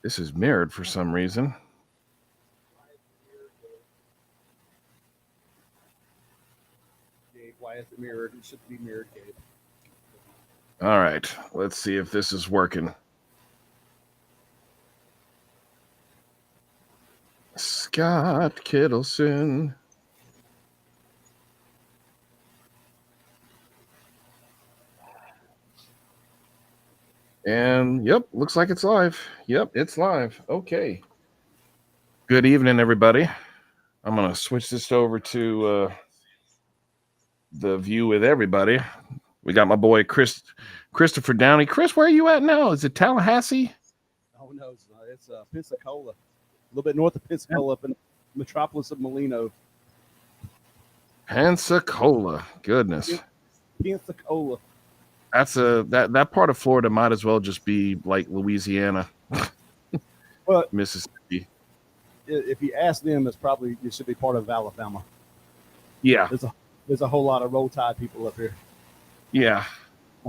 This is mirrored for some reason. Gabe, why is it mirrored? It should be mirrored, Gabe. All right, let's see if this is working. Scott Kittleson. And yep, looks like it's live. Yep, it's live. Okay. Good evening, everybody. I'm going to switch this over to the view with everybody. We got my boy Christopher Downey. Chris, where are you at now? Is it Tallahassee? Oh, no, it's Pensacola. A little bit north of Pensacola, up in the metropolis of Molino. Pensacola. Goodness. Pensacola. That's that part of Florida might as well just be like Louisiana. But Mississippi. If you ask them, it should be part of Alabama. Yeah. There's a whole lot of Roll Tide people up here. Yeah.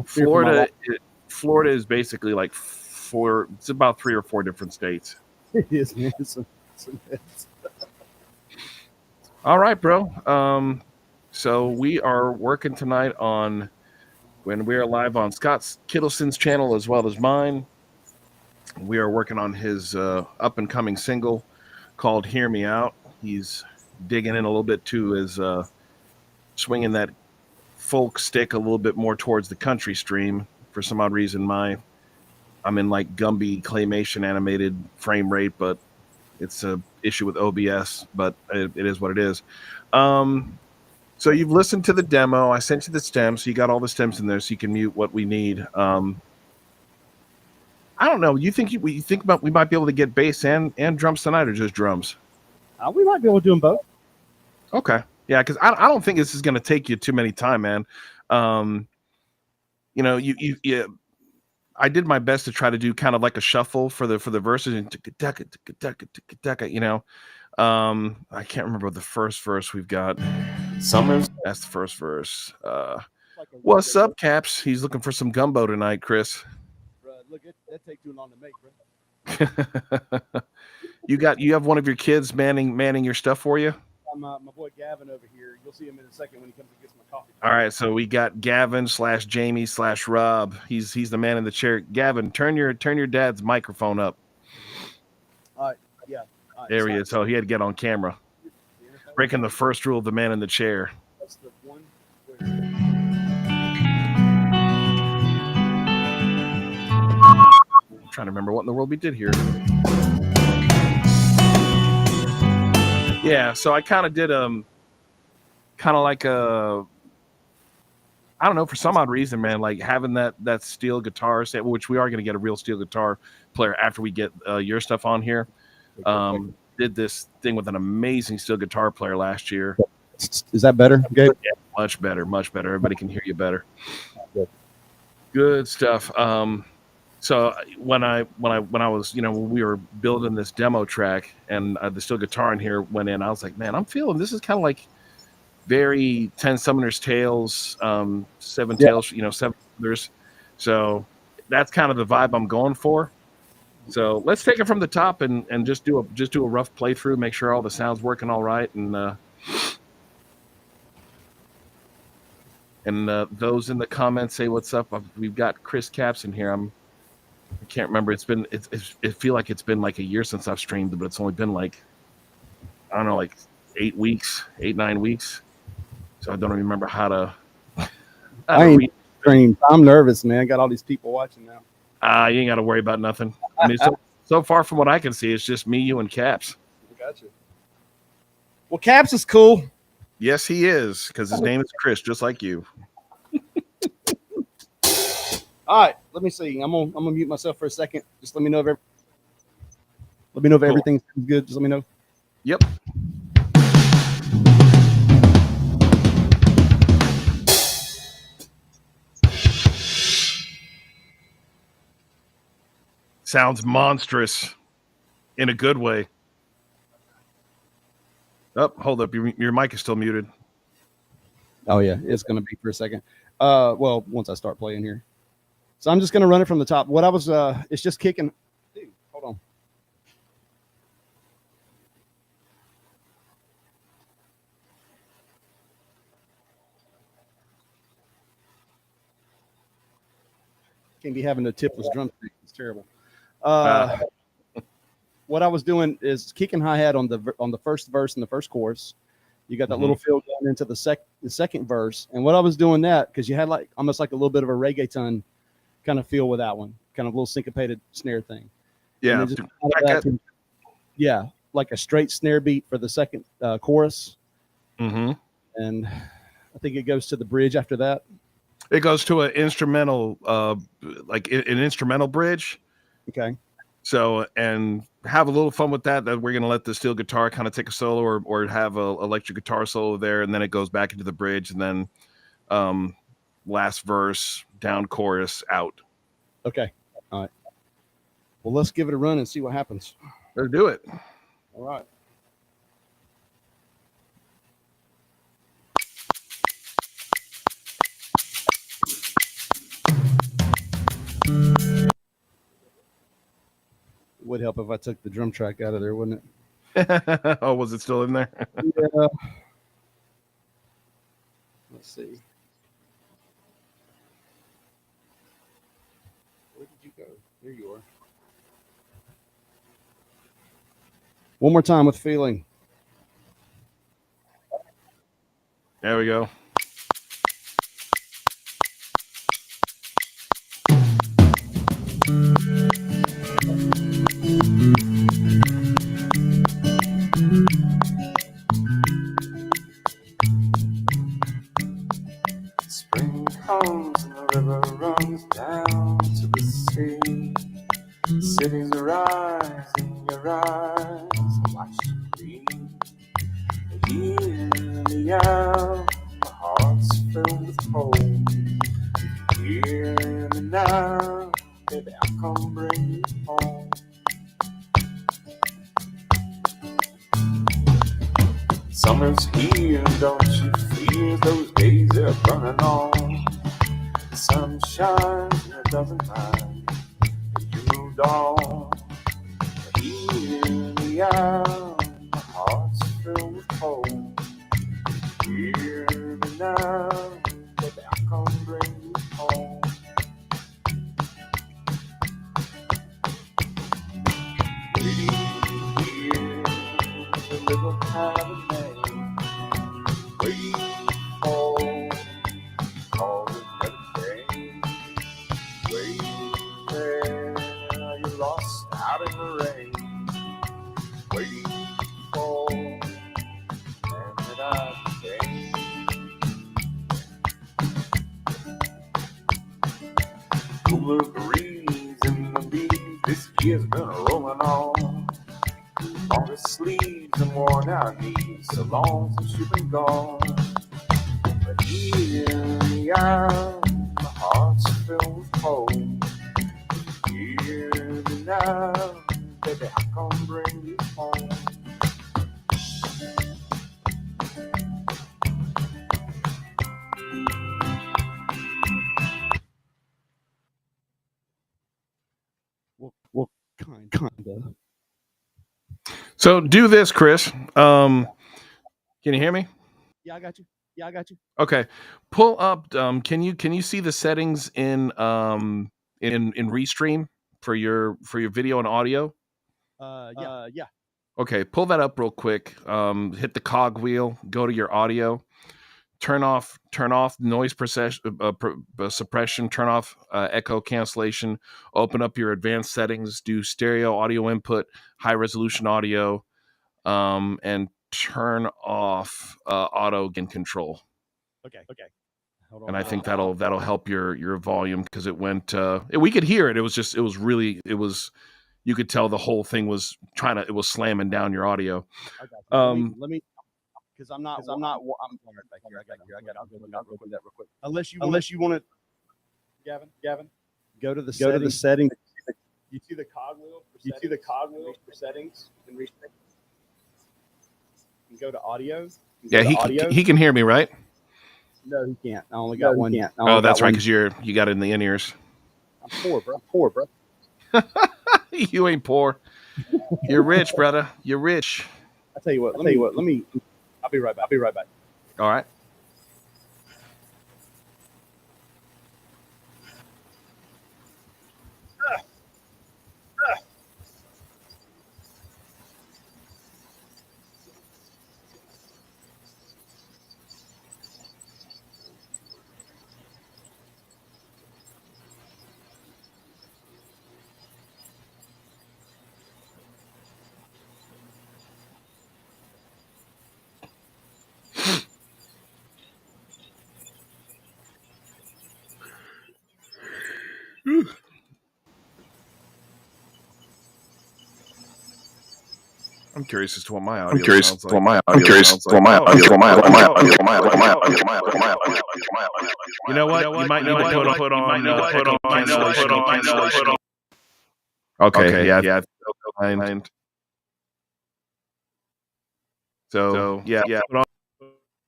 Florida is basically like it's about 3 or 4 different states. It is, man. All right, bro. So we are working tonight on when we are live on Scott Kittleson's channel as well as mine. We are working on his up and coming single called Hear Me Out. He's digging in a little bit to his swinging that folk stick a little bit more towards the country stream. For some odd reason, I'm in like Gumby claymation animated frame rate, but it's a issue with OBS, but it is what it is. So you've listened to the demo. I sent you the stems, so you got all the stems in there, so you can mute what we need. I don't know. You think we might be able to get bass and drums tonight, or just drums? We might be able to do them both. Okay, yeah, because I don't think this is going to take you too many time, man. You know, I did my best to try to do kind of like a shuffle for the verses, and you know, I can't remember the first verse we've got. Summers. That's the first verse. What's up, Caps? He's looking for some gumbo tonight, Chris. Look, that take too long to make, bro. You have one of your kids manning your stuff for you? My boy Gavin over here. You'll see him in a second when he comes and gets my coffee. All right, so we got Gavin / Jamie / Rob. He's the man in the chair. Gavin, turn your dad's microphone up. Yeah. There he is. So he had to get on camera. Breaking the first rule of the man in the chair. That's the one. I'm trying to remember what in the world we did here. Yeah, so I kind of did kind of like a, I don't know, for some odd reason, man, like having that steel guitar set, which we are going to get a real steel guitar player after we get your stuff on here. Did this thing with an amazing steel guitar player last year. Is that better, Gabe? Yeah, much better. Everybody can hear you better. Good stuff. So when I was, when we were building this demo track and the steel guitar in here went in, I was like, man, I'm feeling this is kind of like very 10 Summoner's Tales, 7 Tales, 7 others. So that's kind of the vibe I'm going for. So let's take it from the top and just do a rough playthrough, make sure all the sound's working all right, and those in the comments say what's up. We've got Chris Caps in here. I can't remember. It feel like it's been like a year since I've streamed, but it's only been like, I don't know, like 8 weeks, 9 weeks. So I don't even remember how to. I ain't streamed. I'm nervous, man. I got all these people watching now. You ain't got to worry about nothing. I mean, so far from what I can see, it's just me, you, and Caps. Gotcha. Well, Caps is cool. Yes, he is, because his name is Chris, just like you. All right, let me see. I'm gonna mute myself for a second. Just let me know if everything's good. Just let me know. Yep. Sounds monstrous in a good way. Oh, hold up. Your mic is still muted. Oh, yeah. It's going to be for a second. Well, once I start playing here. So I'm just going to run it from the top. What I was, it's just kicking. Dude, hold on. Can't be having a tipless drumstick. It's terrible. What I was doing is kicking hi-hat on the first verse and the first chorus. You got that little fill going into the second verse. And what I was doing that, because you had like almost like a little bit of a reggaeton kind of feel with that one, kind of a little syncopated snare thing. Yeah. Yeah, like a straight snare beat for the second chorus. Mm-hmm. And I think it goes to the bridge after that. It goes to an instrumental, like an instrumental bridge. Okay. So, and have a little fun with that. That we're going to let the steel guitar kind of take a solo or have a electric guitar solo there. And then it goes back into the bridge and then last verse, down chorus, out. Okay. All right. Well, let's give it a run and see what happens. Let's do it. All right. It would help if I took the drum track out of there, wouldn't it? Oh, was it still in there? Yeah. Let's see. Where did you go? There you are. One more time with feeling. There we go. Spring comes and the river runs down to the sea. Cities arise in your eyes and watch you breathe. Here in the air, my heart's filled with hope. Here in the now, baby, I'll come bring you home. Summer's here, don't you feel those days are burning on? The sun shines and it doesn't mind that you moved on. But here in the air, my heart's filled with hope. Here in the now, baby, I'll come bring you home. Waiting here, the little cabin waiting for call it never came. Waiting there, you're lost out in the rain. Waiting for and that I came. Cooler breeze in the leaves, this year's been rolling on. Longer sleeves and worn out knees, so long since you've been gone. But here in the air, my heart's filled with hope. Here in the now, baby, I'll come bring you home. Well, kinda. So do this, Chris. Can you hear me? Yeah, I got you. Okay. Pull up. Can you see the settings in Restream for your video and audio? Yeah. Okay. Pull that up real quick. Hit the cog wheel. Go to your audio. Turn off noise suppression. Turn off echo cancellation. Open up your advanced settings. Do stereo audio input, high resolution audio, and turn off auto gain control. Okay. Hold on. And I think that'll help your volume because it went. We could hear it. It was really. You could tell the whole thing was slamming down your audio. I got you. Let me because I'm not right back here. I got I'll go with that real quick. Unless you want to Gavin, go to the settings. You see the cog wheel for settings and reach. You go to audio. Yeah, he can hear me, right? No, he can't. I only got one. Oh, that's right, because you got it in the in-ears. I'm poor, bro. You ain't poor. You're rich, brother. You're rich. I'll tell you what. I'll be right back. All right. I'm curious as to what my audio sounds like. You know what? You might need to put on echo cancellation. Okay, yeah. So yeah.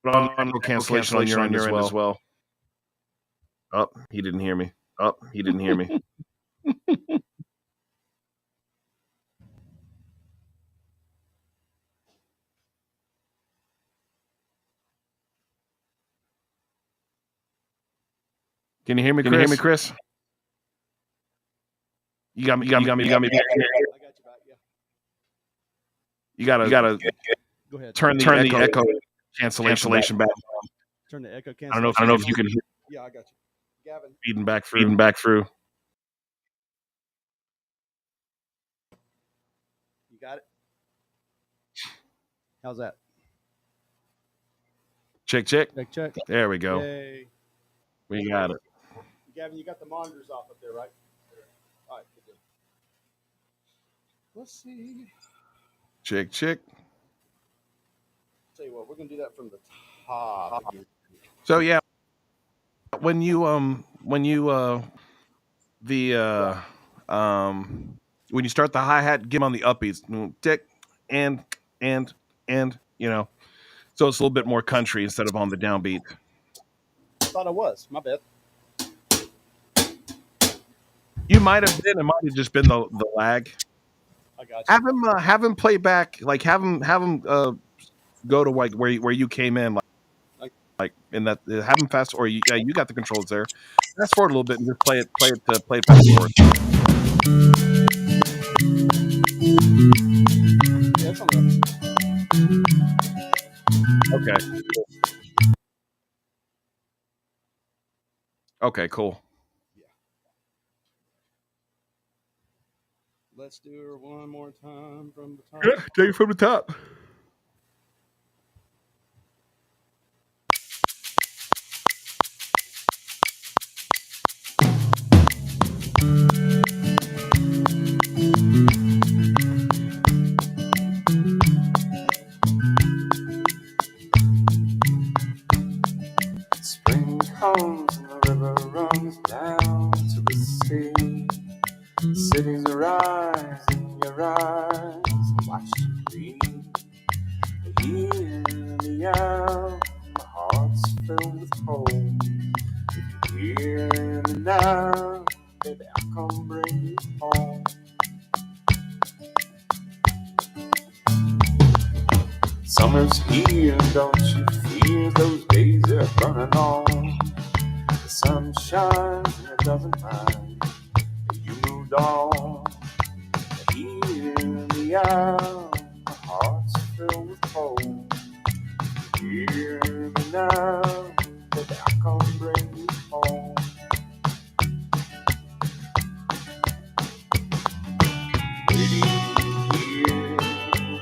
Put on echo cancellation on your end as well. Oh, he didn't hear me. Can you hear me, Chris? You got me. I got you back. Yeah. You gotta Go ahead. turn the echo cancellation back. Turn the echo I don't know if you can hear. Yeah, I got you. Gavin. Feeding back through. You got it? How's that? Check. Check. There we go. Yay. We got it. Gavin, you got the monitors off up there, right? All right, good. Let's see. Check. Tell you what, we're gonna do that from the top again. So yeah, when you start the hi-hat, give them on the upbeats. Tick and you know. So it's a little bit more country instead of on the downbeat. I thought I was. My bad. You might have been. It might have just been the lag. I got you. Have him play back. Like have him go to like where you came in. Like in that. Have him fast or you got the controls there. Fast forward a little bit and just play it fast forward. Yeah, it's on the Okay, cool. Yeah. Let's do her one more time from the top. Good. Take it from the top. Spring comes and the river runs down to the sea. Cities arise in your eyes and watch you breathe. Here in the air, my heart's filled with hope. If you're here and now, baby, I'll come bring you home. Summer's here, don't you feel those days are burning on? The sun shines and it doesn't mind that you moved on. Here in the air, my heart's filled with hope. Here in the now, baby, I'll come bring you home. Waiting here,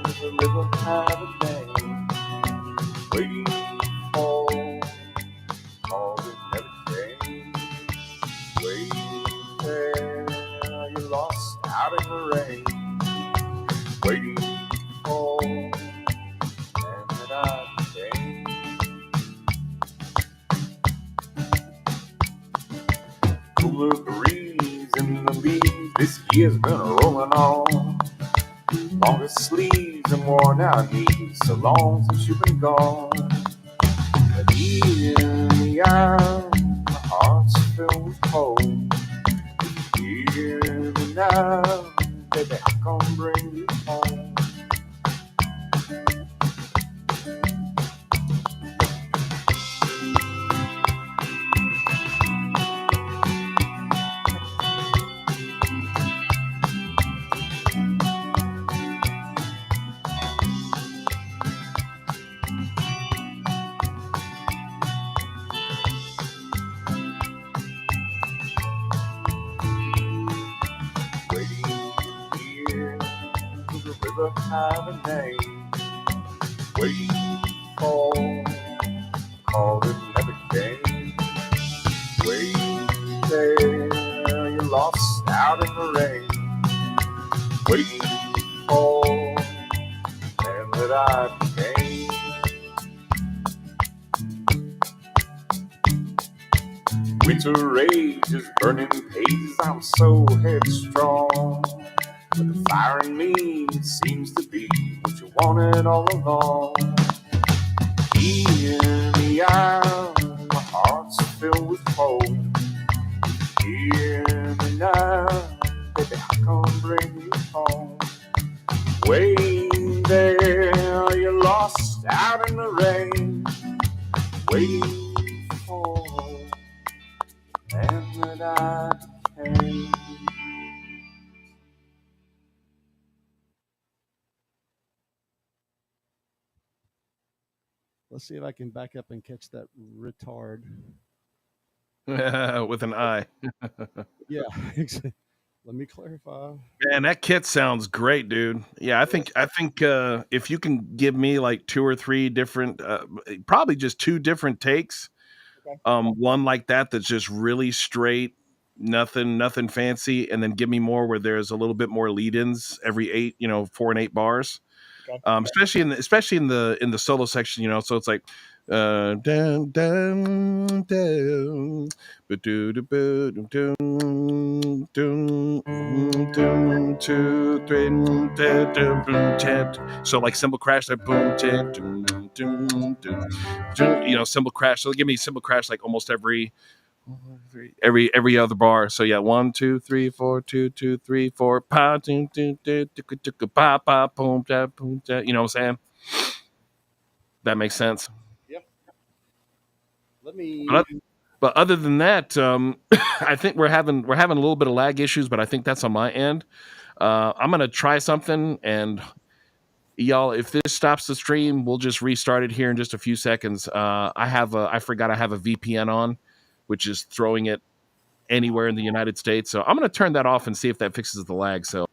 the river have a name. Waiting for all that never came. Waiting there, you're lost out in the rain. Waiting for and that I came. Cooler breeze in the leaves, this year's been rolling on. Longer sleeves and worn out knees, so long since you've been gone. But here in the air, my heart's filled with hope. Here in the now, baby, I'll come bring you home. Have a name, waiting for call that never came. Waiting there, you're lost out in the rain. Waiting for bitter rage is burning pages. I'm so headstrong. But the fire in me seems to be what you wanted all along. Hear me out, my heart's filled with hope. Hear me now, baby, I can bring you home. Waiting there, you're lost out in the rain. Waiting for the man that I became. Let's see if I can back up and catch that retard. With an I. Yeah. Let me clarify. Man, that kit sounds great, dude. Yeah, I think if you can give me like 2 or 3 different, probably just 2 different takes, Okay. one like that's just really straight, nothing fancy, and then give me more where there's a little bit more lead-ins every 8, 4 and 8 bars. Okay. Especially in the solo section, so it's like down down down ba-doo, ba-doo, doo, doo, doo, 2 3 da, da, boom, ta, so like cymbal crash that boom ta, doo, doo, doo, cymbal crash, so give me cymbal crash like almost every other bar. So yeah, 1 2 3 4 2 2 3 4 pa doo, doo, doo, doo, doo, doo, pa pa boom da boom da. You know what I'm saying? That makes sense. Yeah. Let me. But other than that, I think we're having a little bit of lag issues, but I think that's on my end. I'm gonna try something, and y'all, if this stops the stream, we'll just restart it here in just a few seconds. I forgot I have a VPN on, which is throwing it anywhere in the United States. So I'm going to turn that off and see if that fixes the lag. So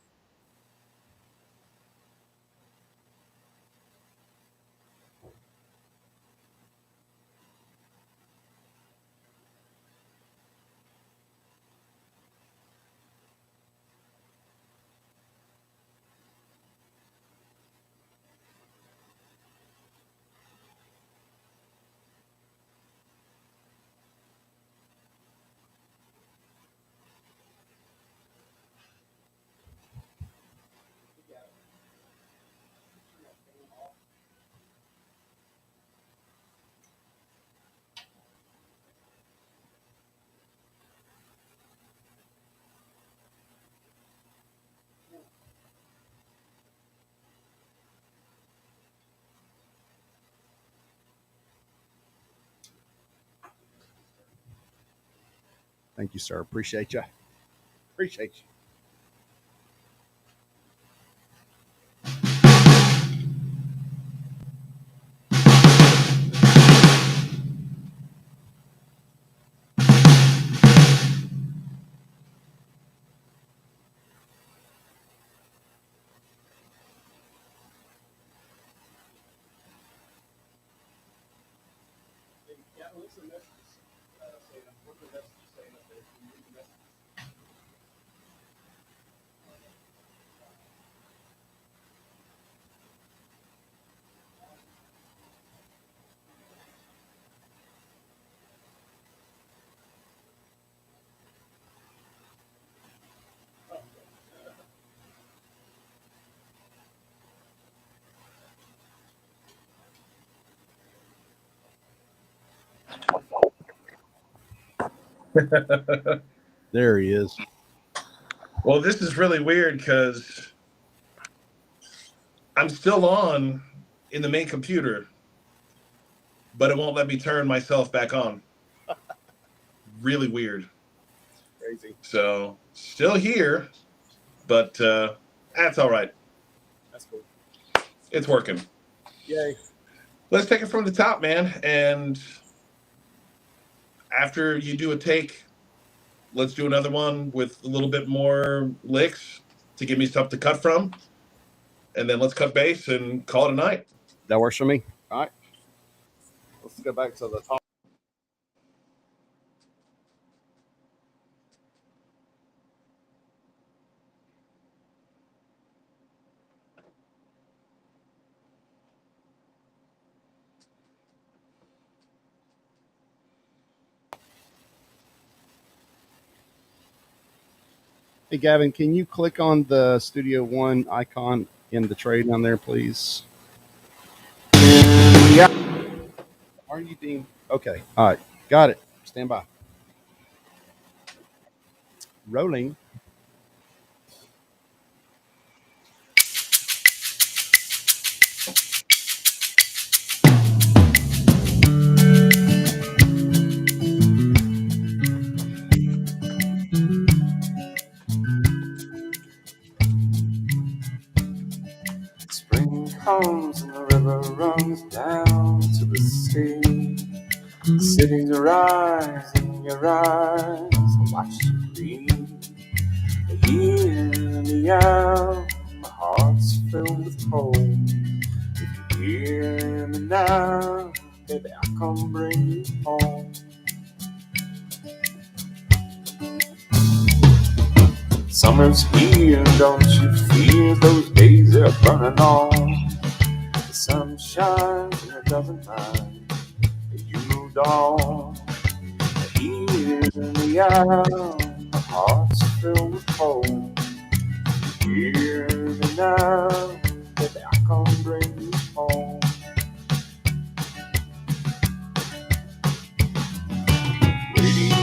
Thank you, sir. Appreciate you. Appreciate you. There he is. well, this is really weird because I'm still on in the main computer, but it won't let me turn myself back on. Really weird. Crazy. So still here, but that's all right. That's cool. It's working. Yay. Let's take it from the top, man. And after you do a take, let's do another one with a little bit more licks to give me stuff to cut from. And then let's cut bass and call it a night. That works for me. All right. Let's go back to the top. Hey, Gavin, can you click on the Studio One icon in the tray down there, please? Yeah. Are you being okay? All right, got it. Stand by. Rolling. Spring comes and the river runs down to the sea. Cities rise in your eyes and watch you breathe. Here in the air, my heart's filled with hope. If you hear me now, baby, I come bring you home. Summer's here, don't you feel those days are burning on? The sun shines and it doesn't mind. You moved on. Here in the air, my heart's filled with hope. Hear me now, baby, I come bring you home. Waiting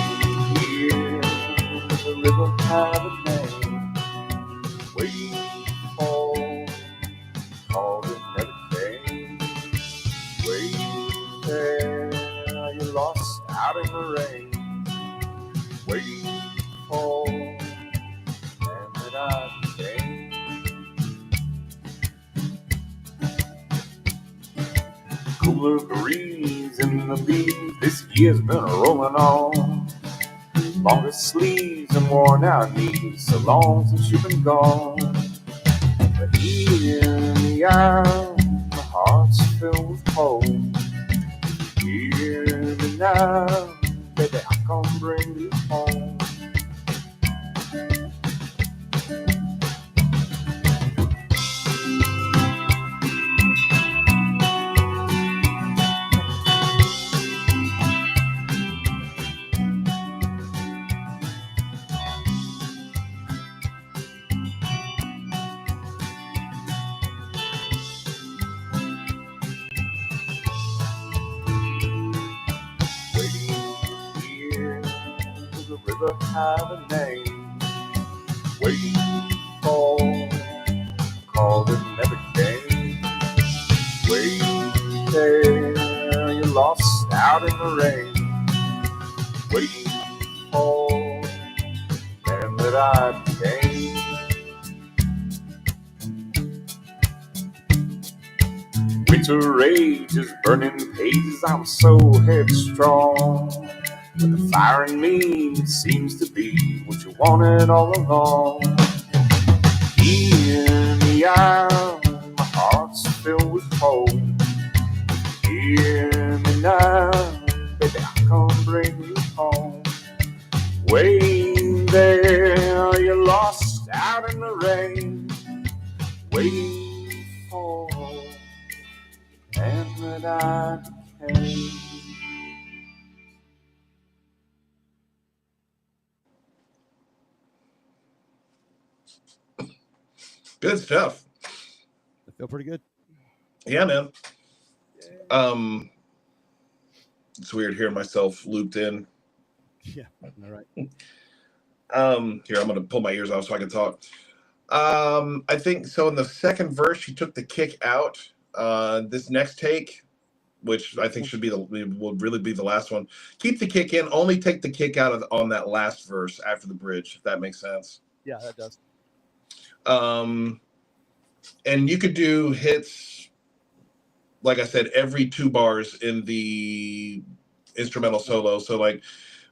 here, the river have a name. Waiting for, called it never came. Waiting there, you lost out in the rain. Waiting for, and that I came. Cooler breeze in the leaves, this year's been rolling on. Longer sleeves and worn out knees, so long since you've been gone. But here in the aisle, my heart's filled with hope. Hear me now, baby, I come bring you home. Waiting here, does the river have a name? Waiting for, called it never came. Waiting there, you lost out in the rain. Waiting for, and that I became. Winter rages, burning pages, I'm so headstrong. But the fire in me seems to be what you wanted all along. Here in the aisle, my heart's filled with hope. Hear me now, baby, I come bring you home. Waiting there, you lost out in the rain. Waiting for, and that I became. Good stuff. I feel pretty good. Yeah, man. It's weird hearing myself looped in. Yeah, all right. Here, I'm gonna pull my ears off so I can talk. I think so. In the second verse, she took the kick out. This next take, which I think will really be the last one. Keep the kick in. Only take the kick out on that last verse after the bridge, if that makes sense. Yeah, that does. And you could do hits, like I said, every 2 bars in the instrumental solo. So like,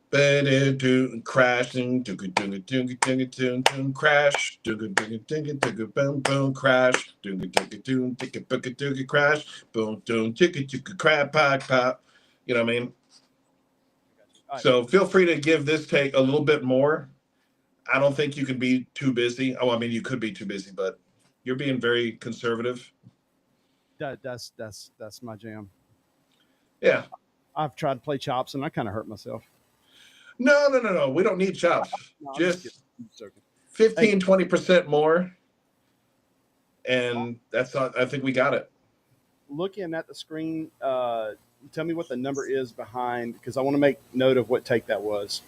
crashing, crash, boom, boom, crash, crash, boom, crap, pop. You know what I mean? Right. So feel free to give this take a little bit more. I don't think you can be too busy. Oh, I mean, you could be too busy, but you're being very conservative. That's my jam. Yeah. I've tried to play chops and I kind of hurt myself. No. We don't need chops. No, just joking. 15-20% more, and that's not, I think we got it. Looking at the screen, tell me what the number is behind, because I want to make note of what take that was.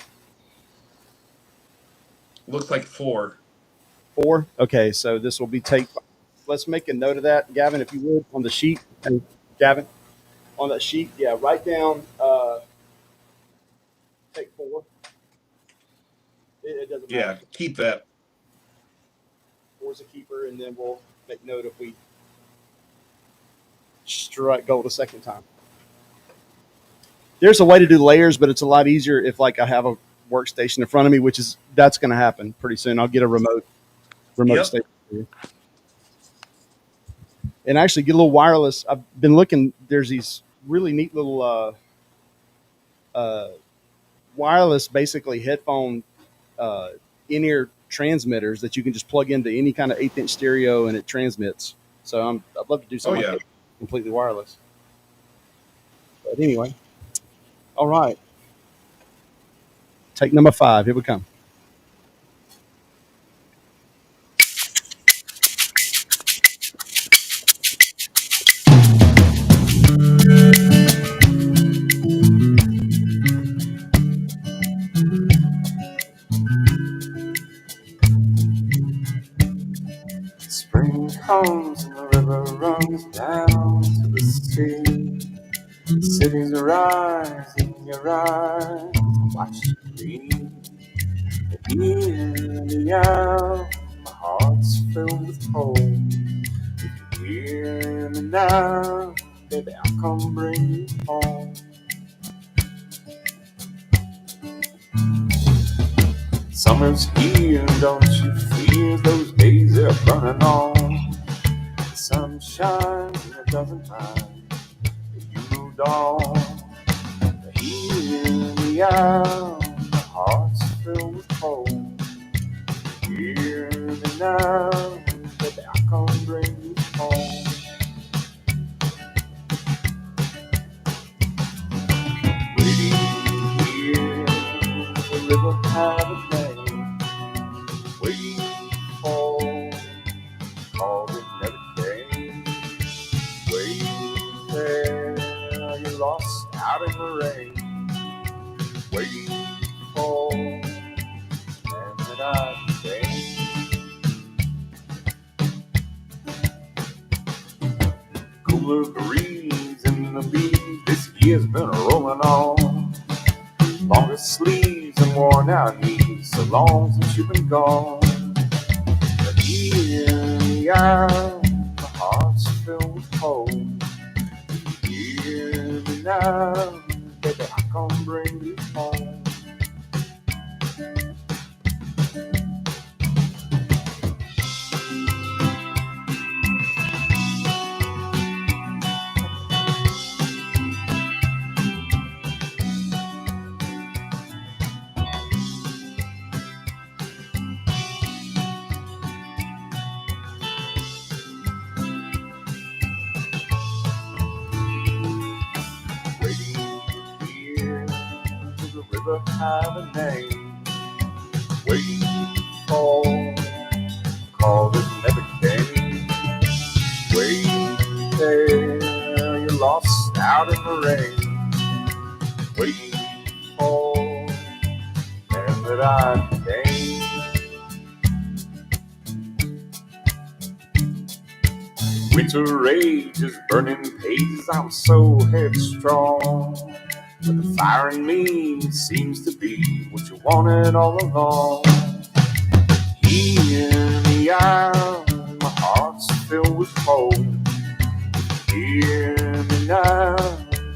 Looks like 4. 4. Okay, so this will be take. Let's make a note of that, Gavin, if you would, on the sheet. And Gavin, on that sheet, yeah, write down take 4. It doesn't matter. Yeah, keep that. 4's a keeper, and then we'll make note if we strike gold a second time. There's a way to do layers, but it's a lot easier if, like, I have a workstation in front of me, that's going to happen pretty soon. I'll get a remote Yep. station for you. And actually get a little wireless. I've been looking. There's these really neat little wireless, basically headphone in-ear transmitters that you can just plug into any kind of 1/8-inch stereo and it transmits. So I'd love to do something like that, completely wireless. But anyway, all right. Take number 5. Here we come. Spring comes and the river runs down to the sea. The cities rise in your eyes. Watch you leave. Hear me out. My heart's filled with hope. If you hear me now, baby, I'll come bring you home. Summer's here, don't you feel those days are burning on? The sun shines and it doesn't mind that you moved on. But hear me out, my heart's filled with hope. Hear me now, baby, I'll come bring you home. Waiting here, the river have a name. Waiting for call it never came. Waiting there, you're lost out in the rain. Waiting for and that I came. Cooler breeze in the beat, this year's been rolling on. Longer sleeves and worn out knees, so long since you've been gone. But hear me out, my heart's filled with hope. Hear me now, baby, I come bring you home. River have a name. Waiting for call that never came. Waiting there, you're lost out in the rain. Waiting for and that I came. Winter rages, burning pages, I'm so headstrong. But the fire in me seems to be what you wanted all along. Hear me out, my heart's filled with hope. Hear me now,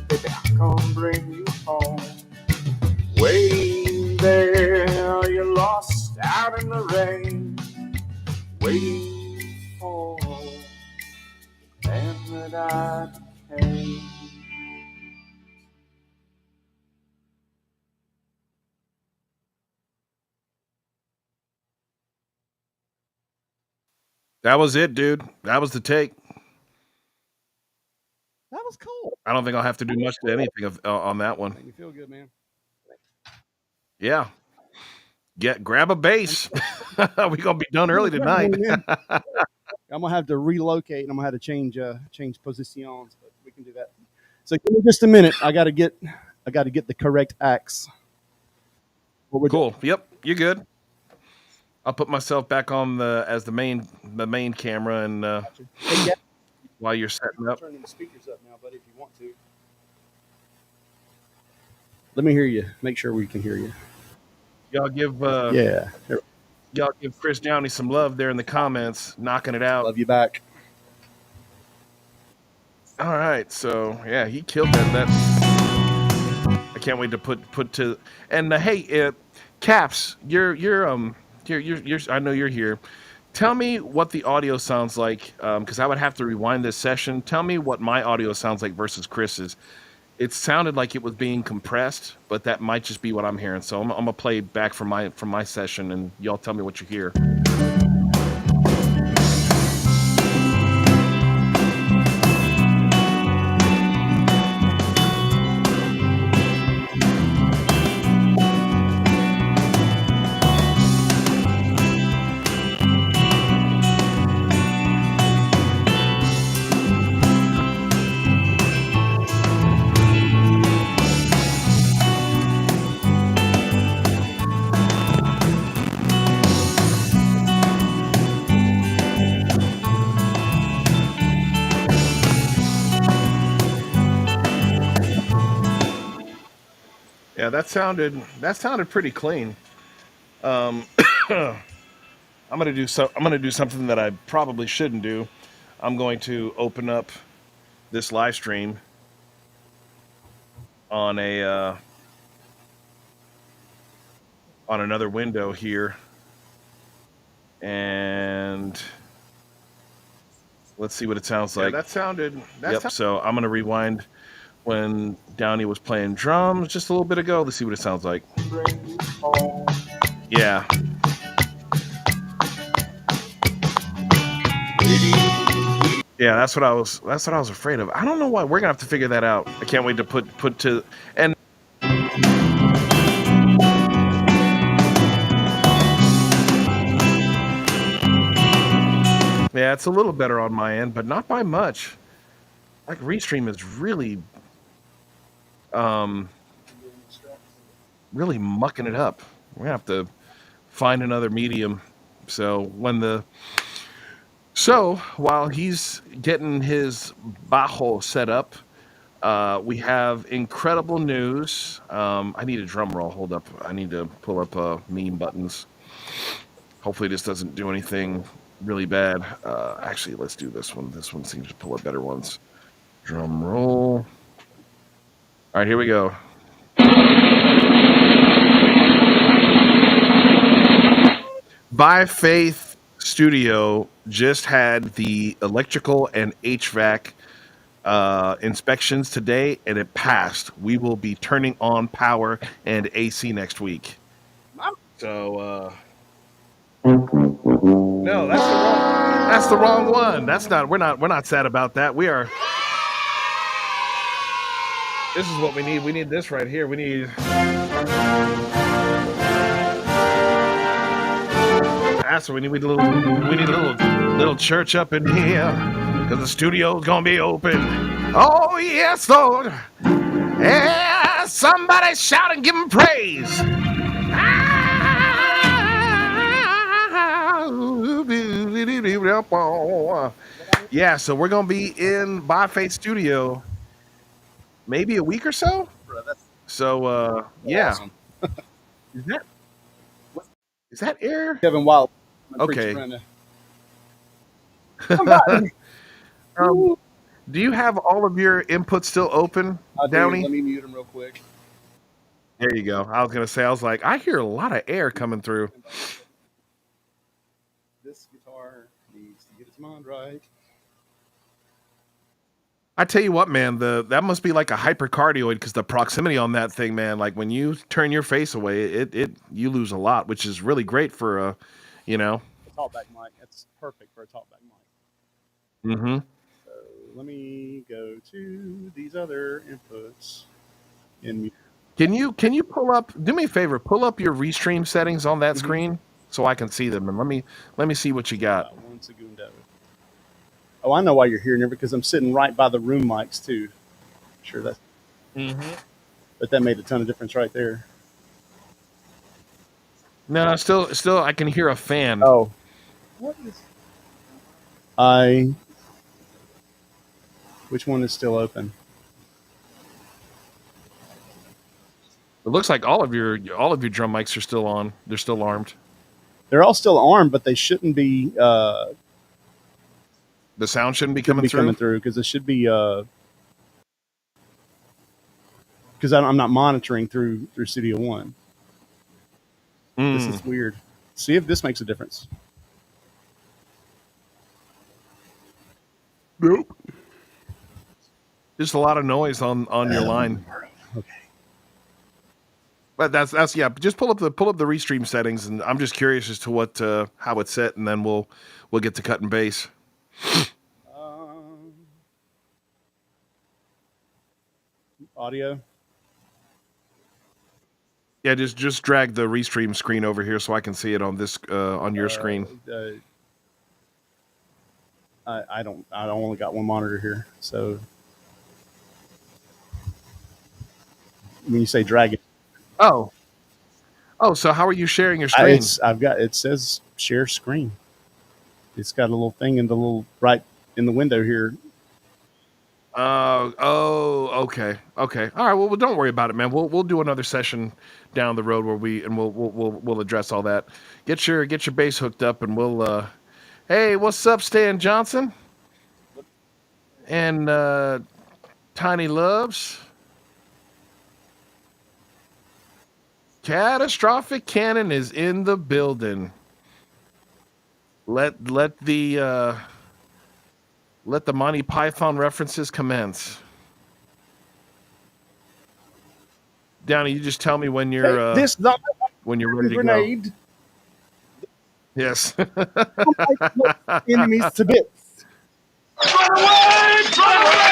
baby, I'll come bring you home. Waiting there, you're lost out in the rain. Waiting for the man that I became. That was it, dude. That was the take. That was cool. I don't think I'll have to do much to anything on that one. Make me feel good, man. Yeah. grab a bass. We're gonna be done early tonight. I'm gonna have to relocate and I'm gonna have to change positions, but we can do that. So give me just a minute. I gotta get the correct axe. Cool. Yep, you're good. I'll put myself back on as the main camera and Hey, while you're setting up. Turning the speakers up now, buddy, if you want to. Let me hear you. Make sure we can hear you. Y'all give Yeah. y'all give Chris Downey some love there in the comments, knocking it out. Love you back. All right, so yeah, he killed that. I can't wait to put to and hey, Caps, you're I know you're here. Tell me what the audio sounds like, because I would have to rewind this session. Tell me what my audio sounds like versus Chris's. It sounded like it was being compressed, but that might just be what I'm hearing. So I'm gonna play back from my session, and y'all tell me what you hear. Yeah, that sounded pretty clean. I'm gonna do something that I probably shouldn't do. I'm going to open up this live stream on another window here, and let's see what it sounds like. Yeah, that sounded. Yep. So I'm gonna rewind when Downey was playing drums just a little bit ago. Let's see what it sounds like. Yeah. Yeah, that's what I was afraid of. I don't know why. We're gonna have to figure that out. I can't wait to put to and yeah, it's a little better on my end, but not by much. Like Restream is really really mucking it up. We're gonna have to find another medium. So while he's getting his bajo set up, we have incredible news. I need a drum roll. Hold up. I need to pull up meme buttons. Hopefully this doesn't do anything really bad. Actually, let's do this one. This one seems to pull up better ones. Drum roll. All right, here we go. By Faith Studio just had the electrical and HVAC inspections today, and it passed. We will be turning on power and AC next week. So, no, that's the wrong one. We're not sad about that. We are. This is what we need. We need this right here. We need. That's what we need. We need a little church up in here, because the studio's gonna be open. Oh yes, Lord. Yeah, somebody shout and give him praise. Yeah, so we're gonna be in By Faith Studio maybe a week or so. So yeah. Awesome. Is that air? Kevin Wild. Okay. Do you have all of your inputs still open, Downey? Let me mute him real quick. There you go. I was gonna say, I hear a lot of air coming through. This guitar needs to get its mind right. I tell you what, man, that must be like a hypercardioid, because the proximity on that thing, man, like when you turn your face away, you lose a lot, which is really great for a talkback mic. That's perfect for a talkback mic. Mm-hmm. So let me go to these other inputs in mute. Can you pull up? Do me a favor. Pull up your restream settings on that screen so I can see them, and let me see what you got. One segundo. Oh, I know why you're hearing it because I'm sitting right by the room mics too. Sure, that's. But that made a ton of difference right there. No, still, I can hear a fan. Oh, what is? Which one is still open? It looks like all of your drum mics are still on. They're still armed. They're all still armed, but they shouldn't be. The sound shouldn't be coming through because it should be. Because I'm not monitoring through Studio One. This is weird. See if this makes a difference. Nope. Just a lot of noise on your line. Okay. But that's yeah. Just pull up the restream settings, and I'm just curious as to what how it's set, and then we'll get to cut and bass. Audio. Yeah, just drag the restream screen over here so I can see it on this on your screen. I only got one monitor here, so when you say drag it. Oh, so how are you sharing your screen? It says share screen. It's got a little thing in the little right in the window here. Okay. All right. Well, don't worry about it, man. We'll do another session down the road where we'll address all that. Get your bass hooked up, and we'll. Hey, what's up, Stan Johnson? And Tiny Loves. Catastrophic Cannon is in the building. Let the Monty Python references commence. Downey, you just tell me when you're when you're ready to go. Yes. Enemies to bits. Run away! Run away!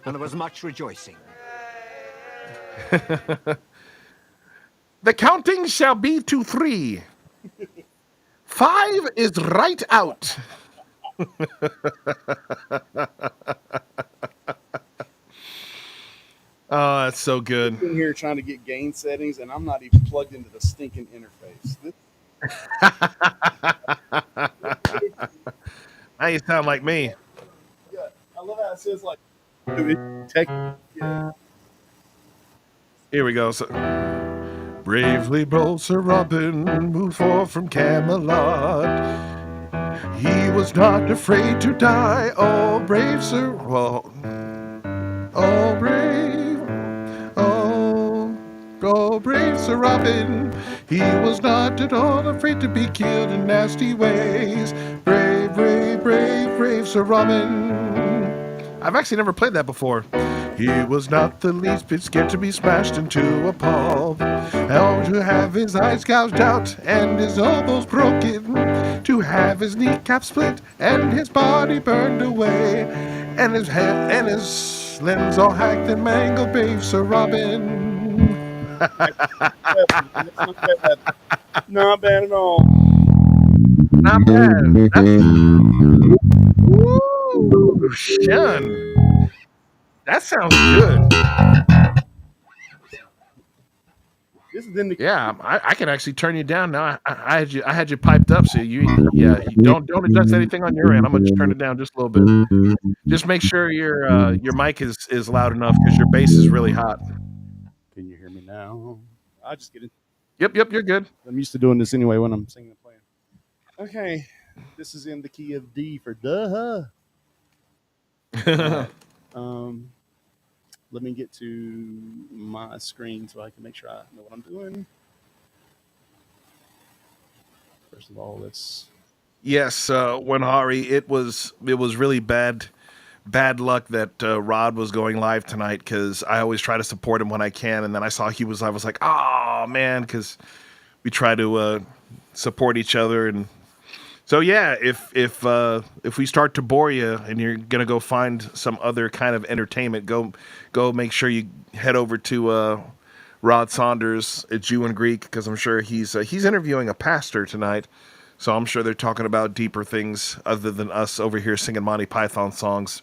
And there was much rejoicing. The counting shall be to 3. 5 is right out. Oh, that's so good. I'm in here trying to get gain settings, and I'm not even plugged into the stinking interface. Now you sound like me. Yeah, I love how it says like. Yeah. Here we go. So, bravely rode Sir Robin, moved forth from Camelot. He was not afraid to die. Oh, brave Sir, oh brave, oh brave Sir Robin. He was not at all afraid to be killed in nasty ways. Brave, brave, brave, brave Sir Robin. I've actually never played that before. He was not the least bit scared to be smashed into a pulp, or to have his eyes gouged out and his elbows broken, to have his kneecap split and his body burned away, and his head and his limbs all hacked and mangled, brave Sir Robin. Not bad at all. Not bad. Woo, Shun. That sounds good. This is in the I can actually turn you down now. I had you piped up, so you don't adjust anything on your end. I'm gonna just turn it down just a little bit. Just make sure your mic is loud enough because your bass is really hot. Can you hear me now? I just get it. Yep, you're good. I'm used to doing this anyway when I'm singing and playing. Okay, this is in the key of D for duh. Let me get to my screen so I can make sure I know what I'm doing. First of all, let's. Yes, Wenhari, it was really bad luck that Rod was going live tonight because I always try to support him when I can, and then I saw he was live. I was like, oh man, because we try to support each other and So yeah, if we start to bore you and you're gonna go find some other kind of entertainment, go make sure you head over to Rod Saunders at Jew and Greek, because I'm sure he's interviewing a pastor tonight. So I'm sure they're talking about deeper things other than us over here singing Monty Python songs,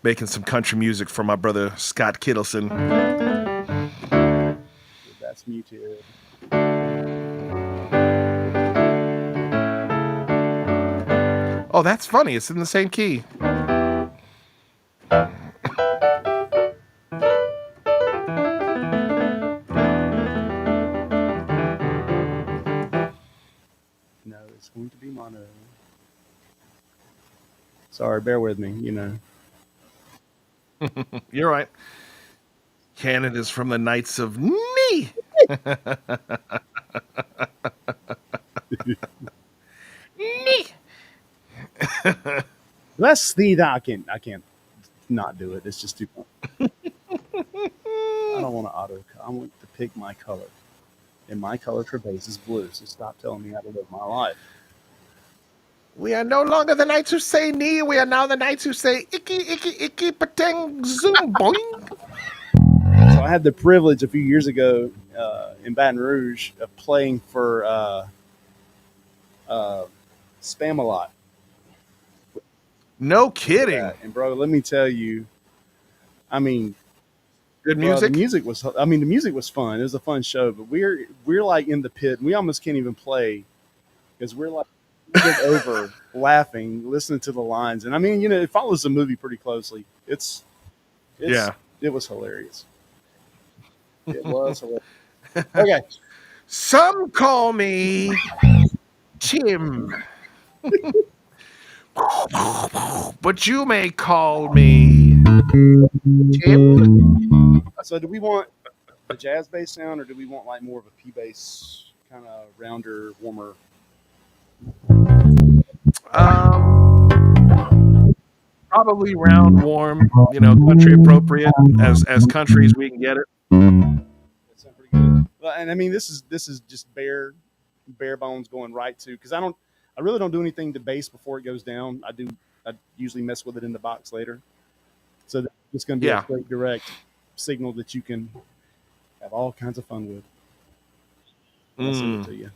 making some country music for my brother Scott Kittleson. That's muted. Oh, that's funny. It's in the same key. No, it's going to be mono. Sorry, bear with me. You're right. Canada's from the Knights of Knee. Let's see that I can't not do it. It's just too fun. I don't want to auto. I want to pick my color, and my color for base is blue. So stop telling me how to live my life. We are no longer the knights who say knee. We are now the knights who say icky, icky, icky, patang, zoom, boing. So I had the privilege a few years ago in Baton Rouge of playing for Spam-A-Lot. No kidding. And bro, let me tell you, I mean, Good bro, music. the music was fun. It was a fun show, but we're like in the pit. And we almost can't even play because we're like over laughing, listening to the lines. And I mean, it follows the movie pretty closely. It was hilarious. It was hilarious. Okay. Some call me Tim, but you may call me Tim. So do we want the jazz bass sound, or do we want like more of a P bass kind of rounder, warmer? Probably round, warm, country appropriate as country as we can get it. That sounds pretty good. Well, and I mean, this is just bare bones going right to, because I really don't do anything to bass before it goes down. I usually mess with it in the box later. So it's going to be a straight direct signal that you can have all kinds of fun with. I'll send it to you.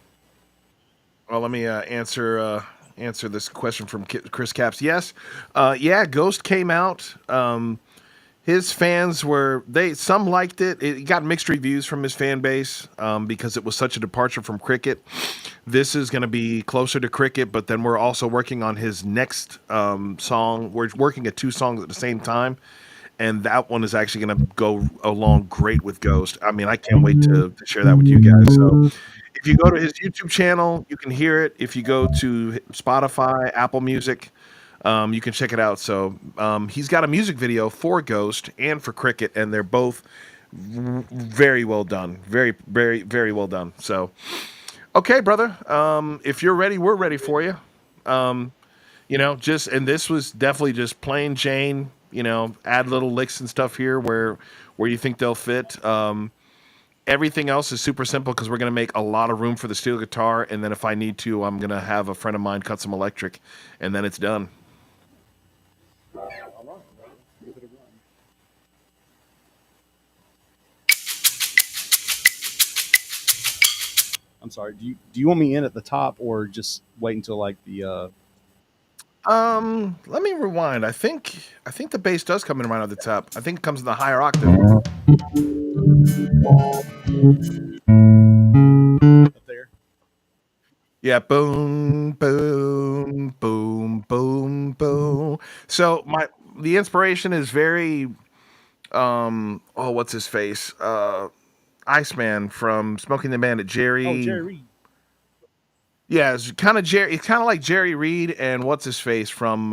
Well, let me answer this question from Chris Caps. Yes, Ghost came out. His fans some liked it. It got mixed reviews from his fan base because it was such a departure from Cricket. This is going to be closer to Cricket, but then we're also working on his next song. We're working at 2 songs at the same time, and that one is actually going to go along great with Ghost. I mean, I can't wait to share that with you guys. So if you go to his YouTube channel, you can hear it. If you go to Spotify, Apple Music, you can check it out. So he's got a music video for Ghost and for Cricket, and they're both very well done. Very, very, very well done. So, okay, brother. If you're ready, we're ready for you. And this was definitely just plain Jane. Add little licks and stuff here where you think they'll fit. Everything else is super simple because we're going to make a lot of room for the steel guitar, and then if I need to, I'm going to have a friend of mine cut some electric, and then it's done. All right, give it a run. I'm sorry. Do you want me in at the top, or just wait until like the? Let me rewind. I think the bass does come in right at the top. I think it comes in the higher octave. Up there. Yeah, boom, boom, boom, boom, boom. So the inspiration is very, what's his face? Iceman from Smoking the Bandit, Jerry. Oh, Jerry Reed. Yeah, it's kind of Jerry. It's kind of like Jerry Reed and what's his face from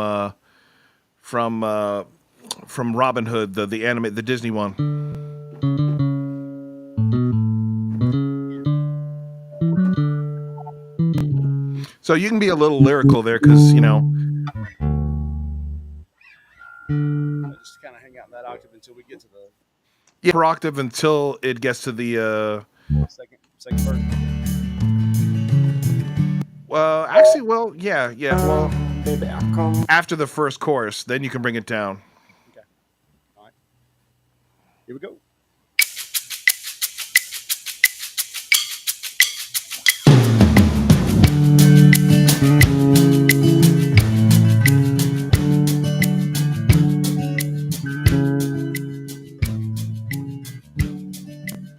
Robin Hood, the anime, the Disney one. So you can be a little lyrical there because just kind of hang out in that octave until we get to the per octave until it gets to the second verse. Actually, well, yeah. Well, Baby, I come. after the first chorus, then you can bring it down. Okay. All right. Here we go.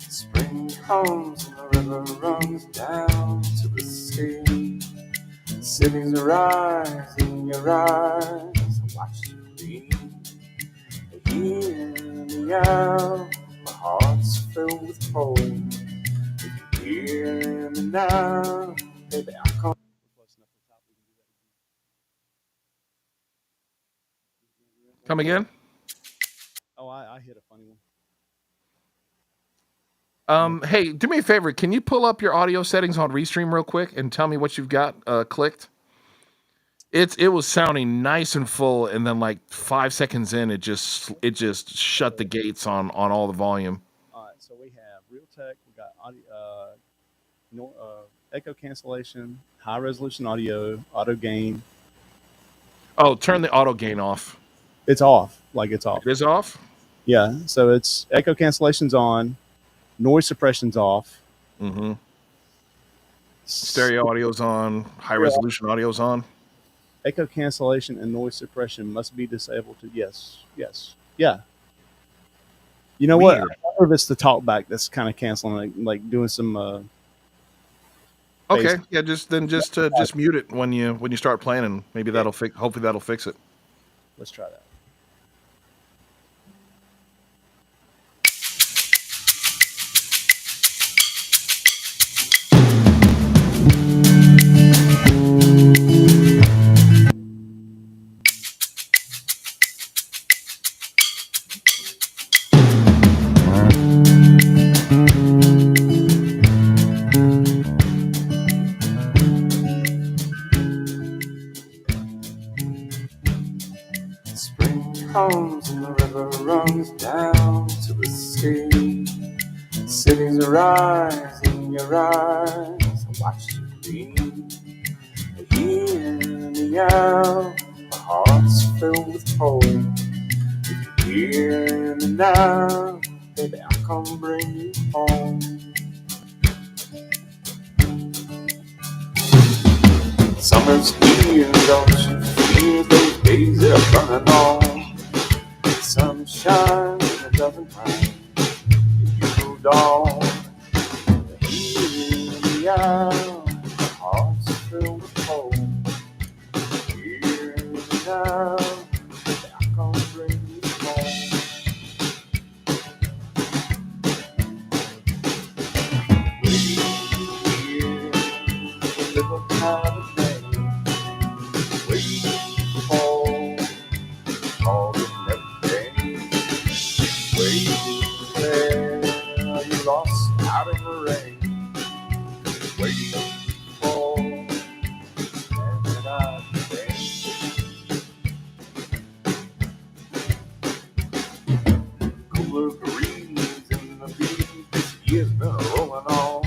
Spring comes and the river runs down to the sea. Cities arise in your eyes. I watch you leave. Hear me out. My heart's filled with hope. If you hear me now, baby, I come. Come again? Oh, I hit a funny one. Hey, do me a favor. Can you pull up your audio settings on Restream real quick and tell me what you've got clicked? It was sounding nice and full, and then like 5 seconds in, it just shut the gates on all the volume. All right, so we have Realtek. We got audio, echo cancellation, high resolution audio, auto gain. Oh, turn the auto gain off. It's off. Like it's off. It is off? Yeah. So it's echo cancellation's on, noise suppression's off. Mm-hmm. Stereo audio's on, high resolution audio's on. Echo cancellation and noise suppression must be disabled to yes. Yeah. You know what? I wonder if it's the talkback that's kind of canceling, like doing some. Okay, yeah, just mute it when you start playing, and maybe that'll fix. Hopefully that'll fix it. Let's try that. Comes and the river runs down to the sea. Cities arise in your eyes. I watch you leave. Hear me out. My heart's filled with hope. If you hear me now, baby, I'll come bring you home. Summer's here, don't you feel those days are running on? Sunshine, it doesn't mind if you moved on. Hear me out, my heart's filled with hope. Hear me now, I come bring you home. Wait here, a little time of day. Wait for all the you lost out in the rain, waiting for, and then I came. Cooler breeze in the beat, this year's been rolling on.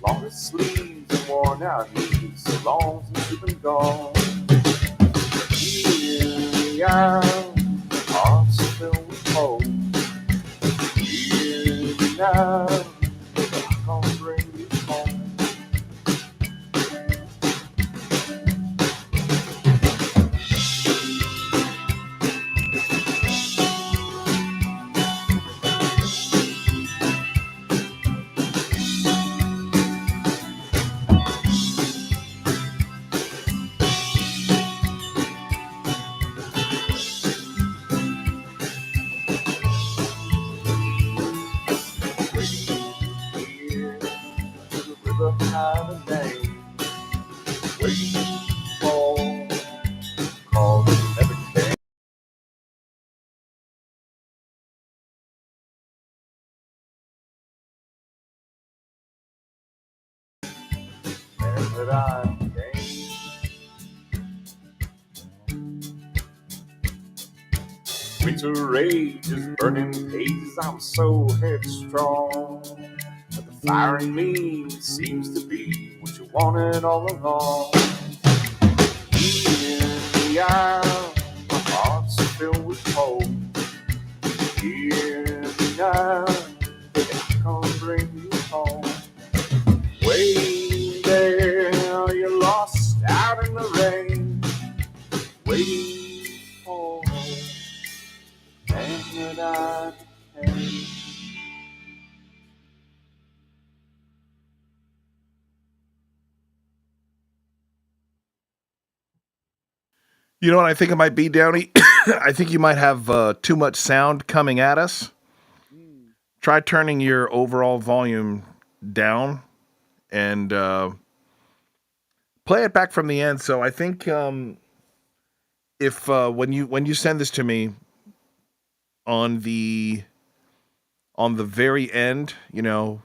Longer sleeves and worn out knees, so long since you've been gone. Hear me out, hearts filled with hope. Now, I'm gonna bring you home. Time of day, waiting for call that never came. And that I came. Winter rages, burning pages, I'm so headstrong. But the fire in me seems to be what you wanted all along. In the aisle, my heart's filled with hope. Hear me now, baby, come bring you home. Way there, you're lost out in the rain. Wait for man that I became. You know what I think it might be, Downey? I think you might have too much sound coming at us. Try turning your overall volume down and play it back from the end. So I think if when you send this to me on the very end, you know,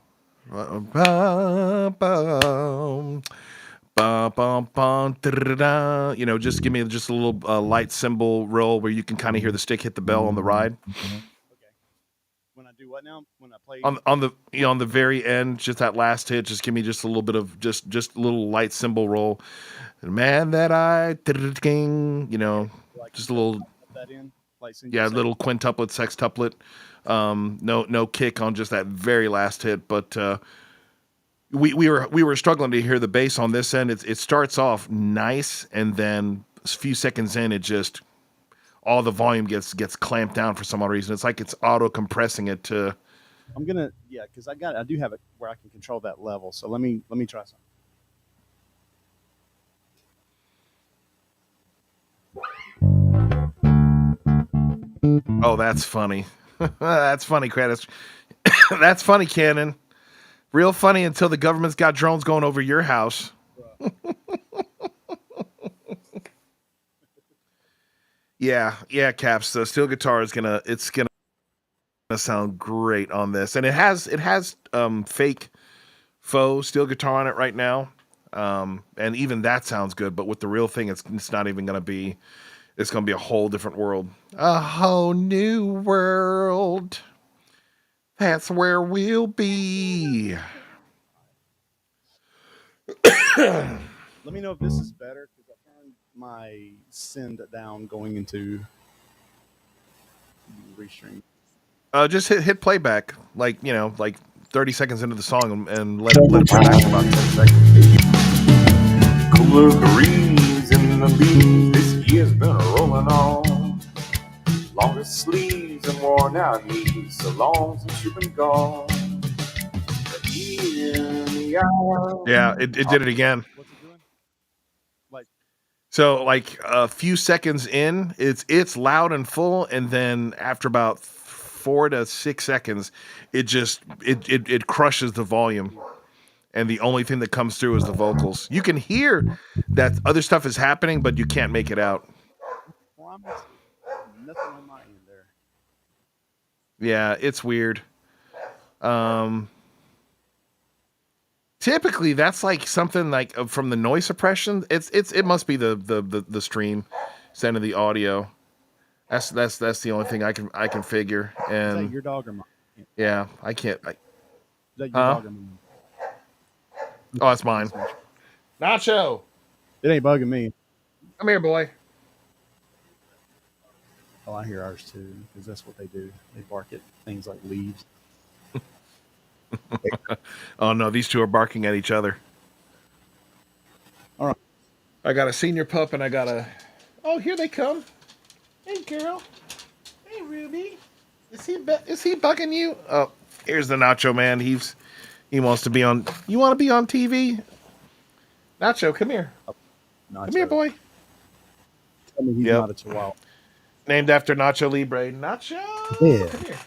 you know, just give me just a little light cymbal roll where you can kind of hear the stick hit the bell on the ride. Okay. When I do what now? When I play On the you know, on the very end, just that last hit, just give me just a little bit of just a little light cymbal roll. Man that I, you know, like just a little, that in, like yeah, little quintuplet, sextuplet. No kick on just that very last hit, but we were struggling to hear the bass on this end. It starts off nice, and then a few seconds in, it just all the volume gets clamped down for some odd reason. It's like it's auto compressing it to. I'm gonna because I do have it where I can control that level. So let me try something. Oh, that's funny. That's funny, Kratos. That's funny, Cannon. Real funny until the government's got drones going over your house. Yeah, Caps. The steel guitar is gonna sound great on this, and it has fake faux steel guitar on it right now, and even that sounds good. But with the real thing, it's not even gonna be. It's gonna be a whole different world, a whole new world. That's where we'll be. Let me know if this is better because I turned my send down going into restream. Just hit playback, like 30 seconds into the song, and let it play back for about 10 seconds. Cooler breeze in the leaves, this year's been rolling on. Longer sleeves and worn out knees, so long since you've been gone. Yeah, it did it again. What's it doing? So like a few seconds in, it's loud and full, and then after about 4 to 6 seconds, it crushes the volume, and the only thing that comes through is the vocals. You can hear that other stuff is happening, but you can't make it out. Nothing on my end there. Yeah, it's weird. Typically, that's like something like from the noise suppression. It must be the stream sending the audio. That's the only thing I can figure. And is that your dog or mine? Yeah, I can't. Is that your dog or mine? Oh, that's mine. Nacho, it ain't bugging me. Come here, boy. Oh, I hear ours too because that's what they do. They bark at things like leaves. Oh no, these two are barking at each other. All right. I got a senior pup and I got a. Oh, here they come. Hey, girl. Hey, Ruby. Is he bugging you? Oh, here's the Nacho man. He wants to be on. You want to be on TV? Nacho, come here. Nacho. Come here, boy. Tell me he's not a chihuahua. Named after Nacho Libre. Nacho. Yeah. Come here.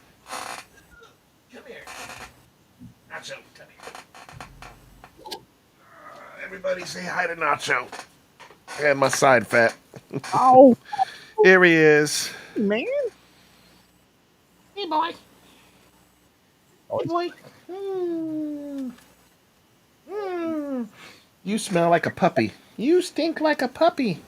Come here. Nacho, come here. Everybody say hi to Nacho. And my side fat. Oh. Here he is. Man. Hey, boy. Oh, Hey, boy. You smell like a puppy. You stink like a puppy.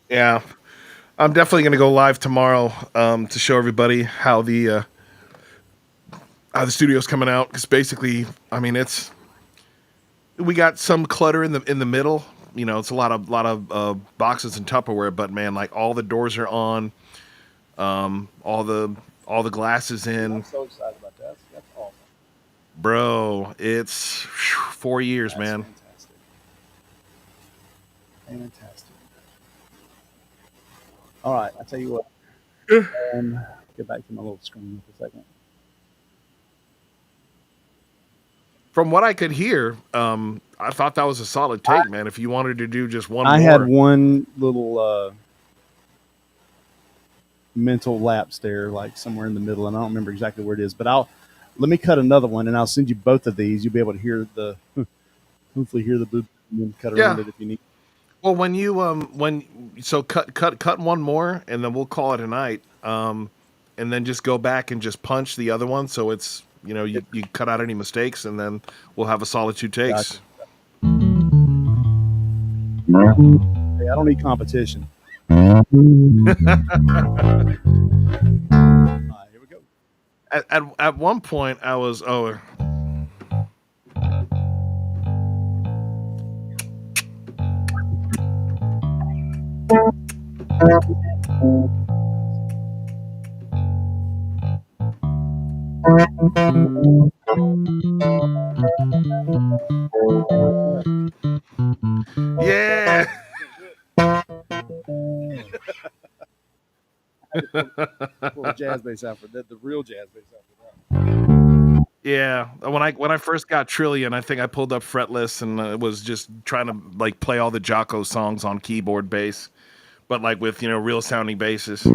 Yeah. I'm definitely going to go live tomorrow to show everybody how the studio's coming out. Because basically, I mean, we got some clutter in the middle. You know, it's a lot of boxes and Tupperware. But man, like all the doors are on, all the glass is in. I'm so excited about that. That's awesome. Bro, it's 4 years, That's man. Fantastic. Fantastic. All right, I tell you what. Get back to my little screen for a second. From what I could hear, I thought that was a solid take, man. If you wanted to do just one I more. had one little mental lapse there, like somewhere in the middle, and I don't remember exactly where it is. But let me cut another one, and I'll send you both of these. You'll be able to hear hopefully hear the boop, and then cut around it if you need. Well, when you cut one more, and then we'll call it a night. And then just go back and just punch the other one, so it's you cut out any mistakes, and then we'll have a solid 2 takes. Gotcha. Hey, I don't need competition. All right, here we go. At one point, I was yeah. Pull the jazz bass out for the real jazz bass out for that. Yeah, when I first got Trillion, I think I pulled up Fretless and was just trying to like play all the Jocko songs on keyboard bass, but like with real sounding basses.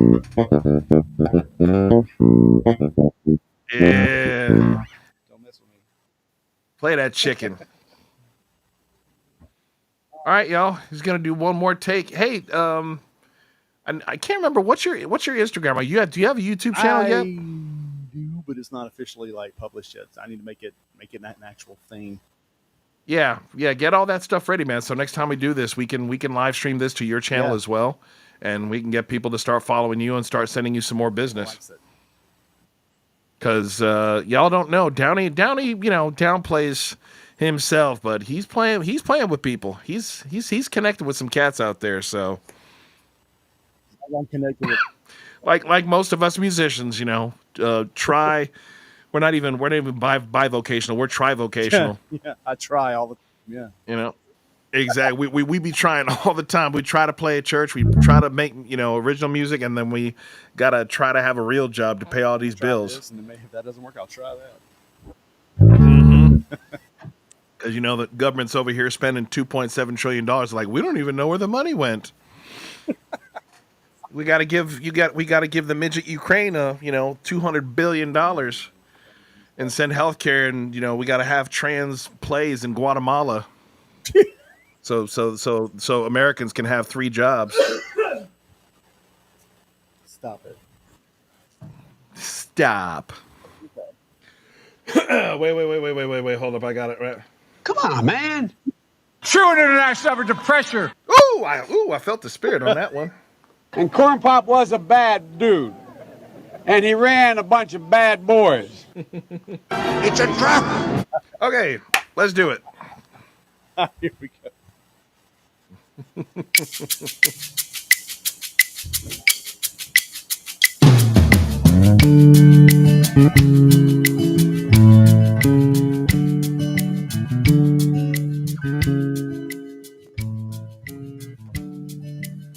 Yeah, Don't mess with me. play that chicken. All right, y'all. He's gonna do one more take. Hey, I can't remember what's your Instagram. Do you have a YouTube channel yet? I do, but it's not officially like published yet. I need to make it an actual thing. Yeah. Get all that stuff ready, man. So next time we do this, we can live stream this to your channel as well, and we can get people to start following you and start sending you some more business. Because y'all don't know, Downey, downplays himself, but he's playing with people. He's connected with some cats out there. So I'm connected with. Like most of us musicians, try. We're not even bivocational. We're trivocational. Yeah, I try all the time. Exactly. We be trying all the time. We try to play at church. We try to make original music, and then we gotta try to have a real job to pay all these bills. And if that doesn't work, I'll try that. Because the government's over here spending $2.7 trillion. Like, we don't even know where the money went. We gotta give the midget Ukraine $200 billion and send healthcare, and we gotta have trans plays in Guatemala. So Americans can have 3 jobs. Stop it. Stop. Wait. Hold up. I got it right. Come on, man. True international average of pressure. I felt the spirit on that one. And Corn Pop was a bad dude. And he ran a bunch of bad boys. It's a trap. Okay, let's do it. Here we go.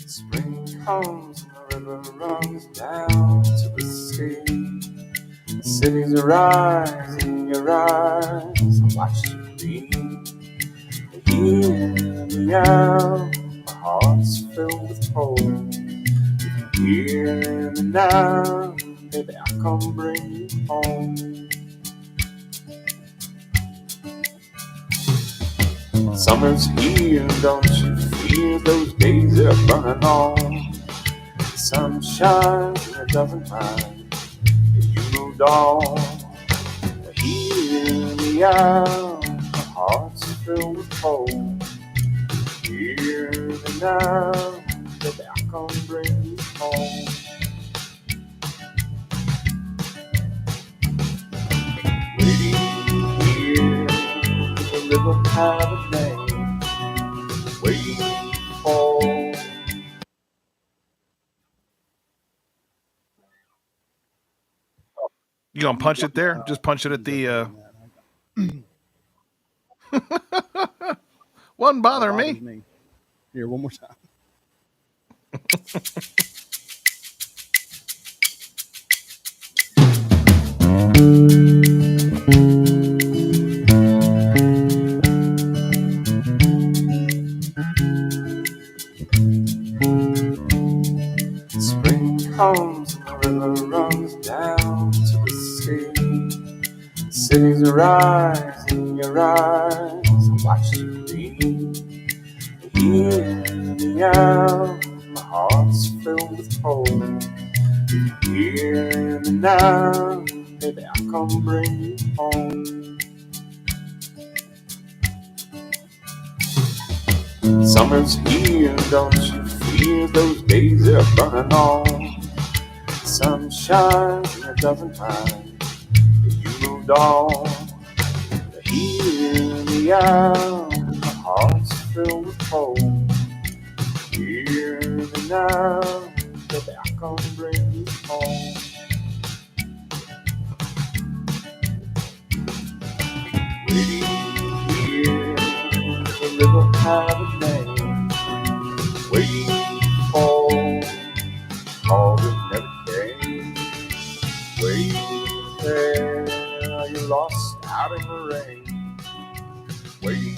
Spring comes and the river runs down to the sea. The cities arise in your eyes and watch you leave. Hear me out, my heart's filled with hope. If you hear me now, baby, I'll come bring you home. Summer's here, don't you feel those days are burning on? The sun shines and it doesn't mind if you moved on. Hear me out, my heart's filled with hope. Hear me now, baby, I'll come bring you home. home. Waiting here, the river have a name. Waiting for. You gonna punch it there? Just punch it at the. Wouldn't bother Bothers me. Here, one more time. Spring comes and the river runs down to the sea. Cities arise in your eyes and watch you gleam. Hear me out, my heart's filled with hope. Hear me now, baby, I'll come bring you home. Summer's here, don't you feel those days are burning on? The sun shines and it doesn't mind that you moved on. Hear me out, my heart's filled with hope. Hear me now, baby, I'll come bring you home. Waiting here, the river have a name. Waiting for, called it never came. Waiting there, you're lost out in the rain. Waiting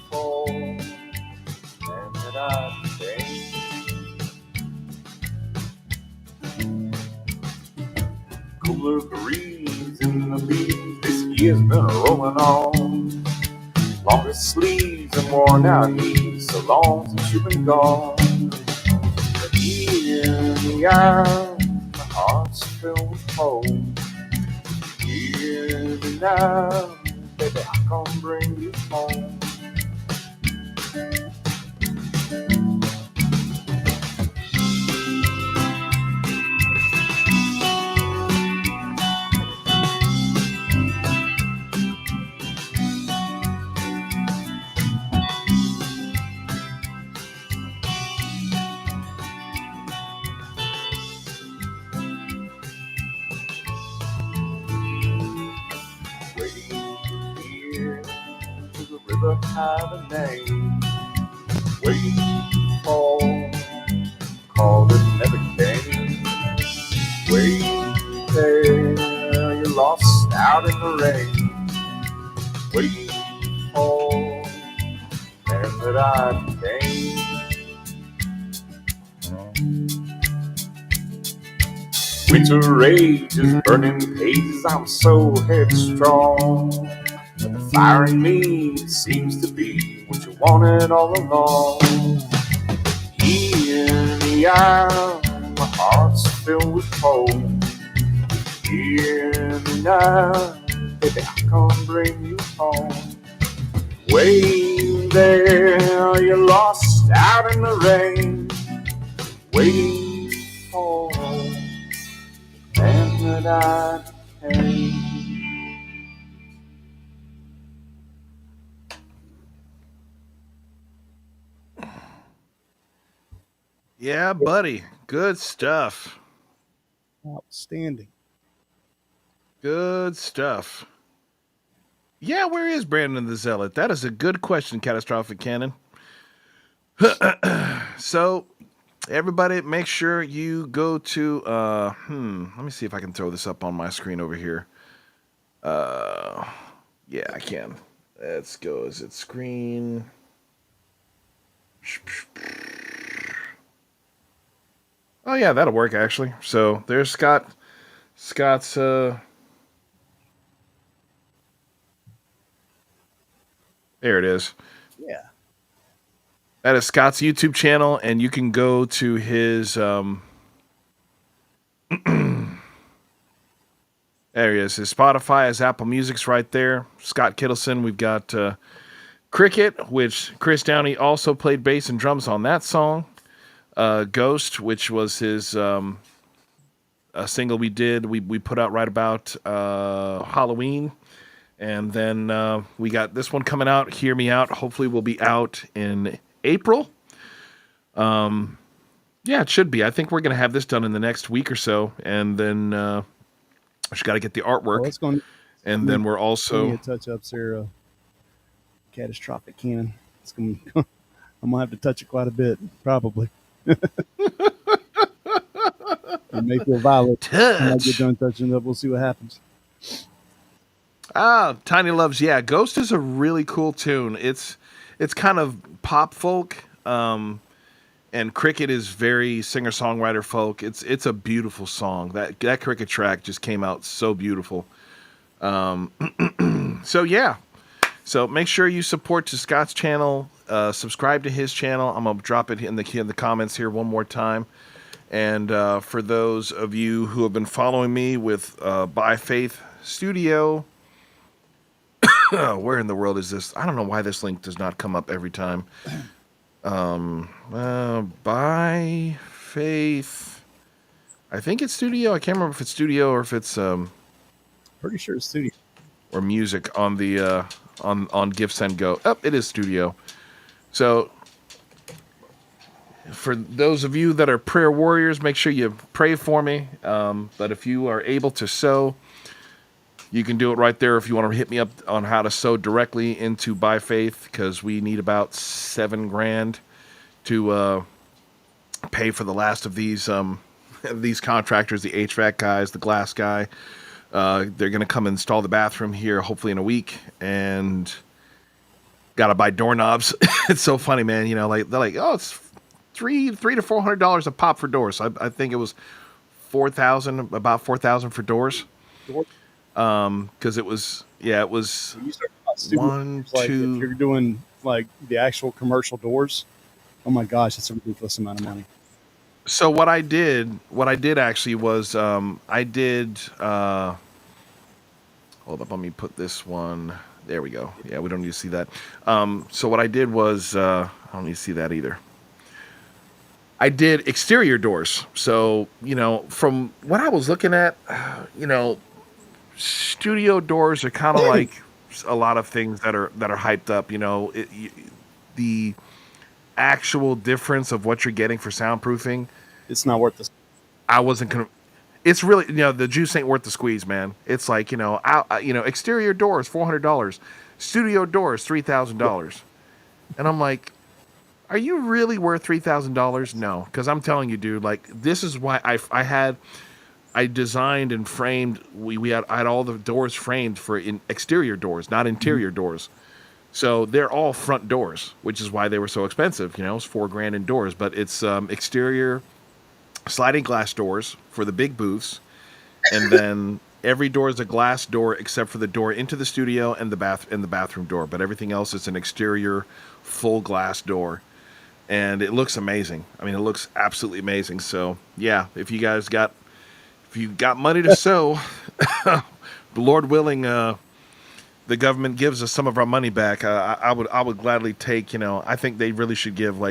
for, and that I came. Cooler breeze in the leaves, this year's been rolling on. Longer sleeves and worn out knees, so long since you've been gone. But hear me out, my heart's filled with hope. Hear me now, baby, I'll come bring you home. River have a name. Waiting for, called it never came. Waiting there, you're lost out in the rain. Waiting for, and that I came. Winter rages, burning pages, I'm so headstrong. But the fire in me seems to be what you wanted all along. Hear me out, my heart's filled with hope. Hear me now, baby, I'll come bring you home. Waiting there, you're lost out in the rain. Waiting for, and that I came. Yeah, buddy. Good stuff. Outstanding. Good stuff. Yeah, where is Brandon the Zealot? That is a good question, Catastrophic Cannon. So, everybody, make sure you go to, let me see if I can throw this up on my screen over here. Yeah, I can. Let's go. Is it screen? Oh, yeah, that'll work, actually. So, there's Scott's, there it is. Yeah. That is Scott's YouTube channel, and you can go to his, there he is. His Spotify, his Apple Music's right there. Scott Kittleson. We've got Cricket, which Chris Downey also played bass and drums on that song. Ghost, which was his a single we did. We put out right about Halloween. And then we got this one coming out, Hear Me Out. Hopefully will be out in April. Yeah, it should be. I think we're going to have this done in the next week or so. And then I just got to get the artwork. Well, it's going. And then we're also... touch up there. Catastrophic cannon. It's going. I'm gonna have to touch it quite a bit, probably. It may feel violent. When I get done touching it up, we'll see what happens. Tiny Loves, yeah. Ghost is a really cool tune. It's kind of pop folk, and Cricket is very singer-songwriter folk. It's a beautiful song. That Cricket track just came out so beautiful. So yeah. So make sure you support to Scott's channel. Subscribe to his channel. I'm gonna drop it in the comments here one more time. And for those of you who have been following me with By Faith Studio. Where in the world is this? I don't know why this link does not come up every time. By Faith. I think it's studio. I can't remember if it's studio or if it's Pretty sure it's studio. Or music on the on Give Send Go. Oh, it is studio. So for those of you that are prayer warriors, make sure you pray for me. But if you are able to sow, you can do it right there if you want to hit me up on how to sow directly into By Faith, because we need about $7,000 to pay for the last of these contractors, the HVAC guys, the glass guy. They're going to come install the bathroom here hopefully in a week, and got to buy doorknobs. It's so funny, man. You know, like they're like, oh, it's $300 to $400 a pop for doors. So I think it was about $4,000 for doors. Because it was one, like, two. If you're doing like the actual commercial doors, oh my gosh, it's a ridiculous amount of money. So what I did actually was I did. Hold up, let me put this one. There we go. Yeah, we don't need to see that. So what I did was I don't need to see that either. I did exterior doors. So from what I was looking at, studio doors are kind of like a lot of things that are hyped up. The actual difference of what you're getting for soundproofing, it's not worth this. I wasn't. It's really the juice ain't worth the squeeze, man. It's like exterior doors $400, studio doors $3,000, and I'm like, are you really worth $3,000? No, because I'm telling you, dude. Like, this is why I designed and framed. I had all the doors framed for exterior doors, not interior doors. So they're all front doors, which is why they were so expensive. It's $4,000 in doors, but it's exterior sliding glass doors for the big booths, and then every door is a glass door except for the door into the studio and the bathroom door. But everything else is an exterior full glass door, and it looks amazing. I mean, it looks absolutely amazing. So yeah, if you got money to sow, Lord willing, the government gives us some of our money back. I would gladly take. I think they really should give.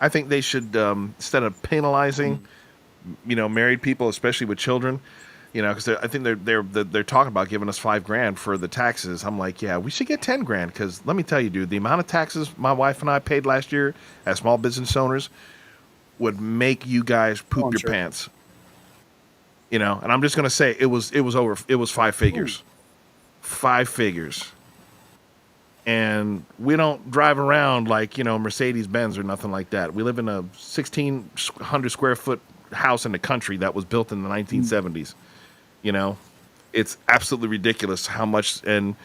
I think they should instead of penalizing, married people, especially with children, because I think they're talking about giving us $5,000 for the taxes. I'm like, yeah, we should get $10,000, because let me tell you, dude, the amount of taxes my wife and I paid last year as small business owners would make you guys poop your pants. And I'm just gonna say it was five figures. 5 figures. And we don't drive around like, Mercedes Benz or nothing like that. We live in a 1,600 square foot house in the country that was built in the 1970s. It's absolutely ridiculous how much. And,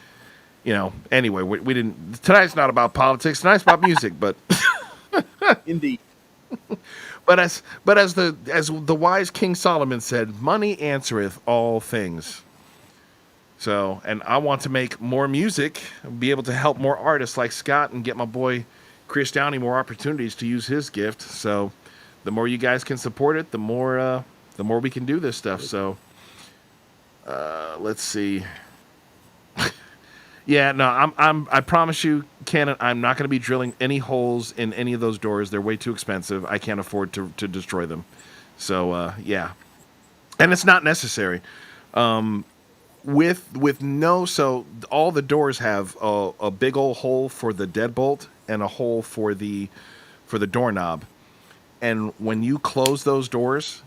anyway, we didn't. Tonight's not about politics. Tonight's about music, but. Indeed. But as the wise King Solomon said, money answereth all things. So, and I want to make more music, be able to help more artists like Scott, and get my boy Chris Downey more opportunities to use his gift. So, the more you guys can support it, the more we can do this stuff. So, let's see. Yeah, no, I promise you, Cannon, I'm not going to be drilling any holes in any of those doors. They're way too expensive. I can't afford to destroy them. So, yeah. And it's not necessary. With no, so all the doors have a big old hole for the deadbolt and a hole for the doorknob. And when you close those doors,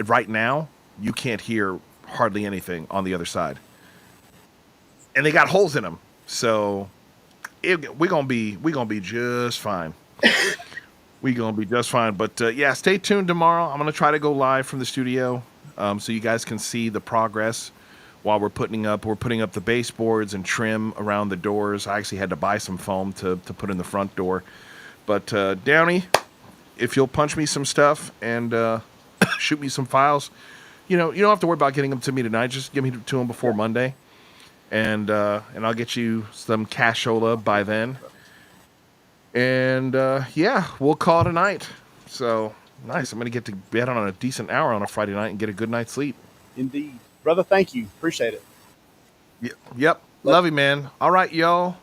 right now, you can't hear hardly anything on the other side. And they got holes in them. So we're gonna be just fine. We're gonna be just fine. But yeah, stay tuned tomorrow. I'm gonna try to go live from the studio, so you guys can see the progress while we're putting up the baseboards and trim around the doors. I actually had to buy some foam to put in the front door. But Downey, if you'll punch me some stuff and shoot me some files, you don't have to worry about getting them to me tonight. Just give me to them before Monday. And I'll get you some cashola by then. And yeah, we'll call it a night. So nice. I'm gonna get to bed on a decent hour on a Friday night and get a good night's sleep. Indeed, brother. Thank you. Appreciate it. Yep. Love you, man. All right, y'all.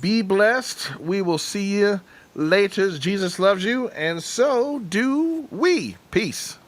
Be blessed. We will see you later. Jesus loves you, and so do we. Peace.